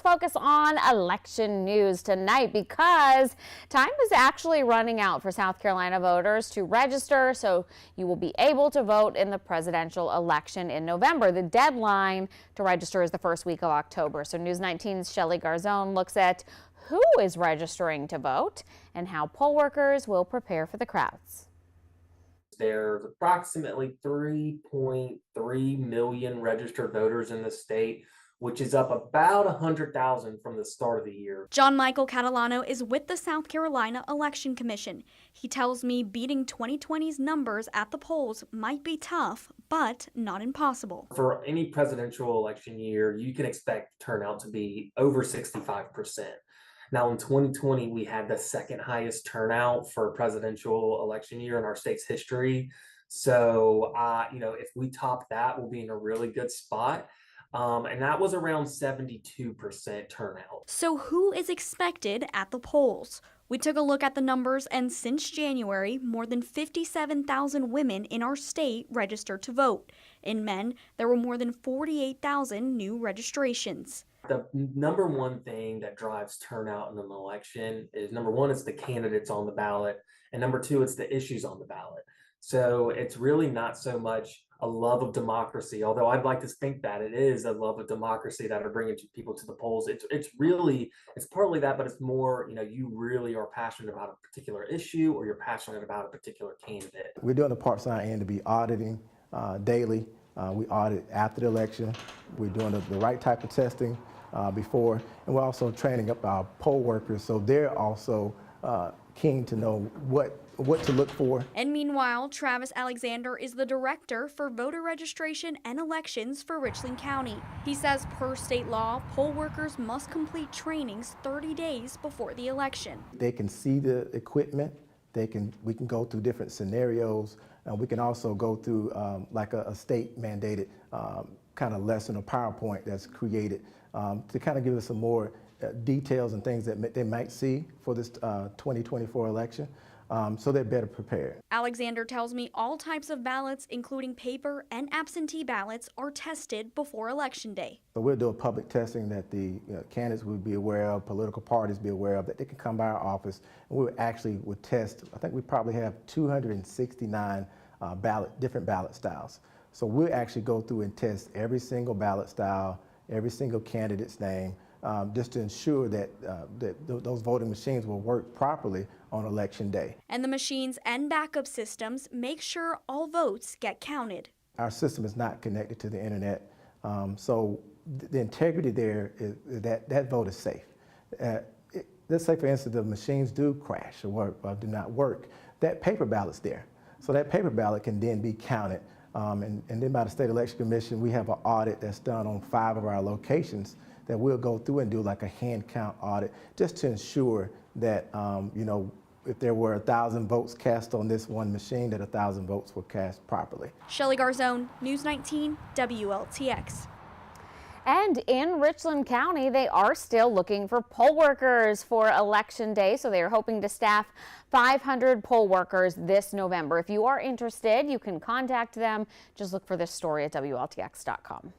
focus on election news tonight because time is actually running out for South Carolina voters to register, so you will be able to vote in the presidential election in November. The deadline to register is the first week of October. So News 19's Shelly Garzone looks at who is registering to vote and how poll workers will prepare for the crowds. There's approximately 3.3 million registered voters in the state, which is up about 100,000 from the start of the year. John Michael Catalano is with the South Carolina Election Commission. He tells me beating 2020's numbers at the polls might be tough, but not impossible. For any presidential election year, you can expect turnout to be over 65%. Now, in 2020, we had the second highest turnout for a presidential election year in our state's history. So, if we top that, we'll be in a really good spot. And that was around 72% turnout. So who is expected at the polls? We took a look at the numbers, and since January, more than 57,000 women in our state registered to vote. In men, there were more than 48,000 new registrations. The number one thing that drives turnout in an election is, number one, it's the candidates on the ballot, and number two, it's the issues on the ballot. So it's really not so much a love of democracy, although I'd like to think that it is a love of democracy that are bringing people to the polls. It's partly that, but it's more, you really are passionate about a particular issue, or you're passionate about a particular candidate. We're doing the parts on our end to be auditing daily. We audit after the election. We're doing the right type of testing before, and we're also training up our poll workers so they're also keen to know what to look for. And meanwhile, Travis Alexander is the director for voter registration and elections for Richland County. He says per state law, poll workers must complete trainings 30 days before the election. They can see the equipment. We can go through different scenarios. We can also go through like a state mandated kind of lesson or PowerPoint that's created to kind of give us some more details and things that they might see for this 2024 election. So they're better prepared. Alexander tells me all types of ballots, including paper and absentee ballots, are tested before Election Day. So we'll do a public testing that the candidates would be aware of, political parties be aware of, that they can come by our office, and we would test. I think we probably have 269 different ballot styles. So we'll actually go through and test every single ballot style, every single candidate's name, just to ensure that those voting machines will work properly on Election Day. And the machines and backup systems make sure all votes get counted. Our system is not connected to the internet, so the integrity there is that vote is safe. Let's say, for instance, the machines do crash or do not work. That paper ballot's there, so that paper ballot can then be counted. And then by the State Election Commission, we have an audit that's done on 5 of our locations that we'll go through and do like a hand count audit just to ensure that, if there were 1,000 votes cast on this one machine, that 1,000 votes were cast properly. Shelly Garzone, News 19, WLTX. And in Richland County, they are still looking for poll workers for Election Day, so they are hoping to staff 500 poll workers this November. If you are interested, you can contact them. Just look for this story at WLTX.com.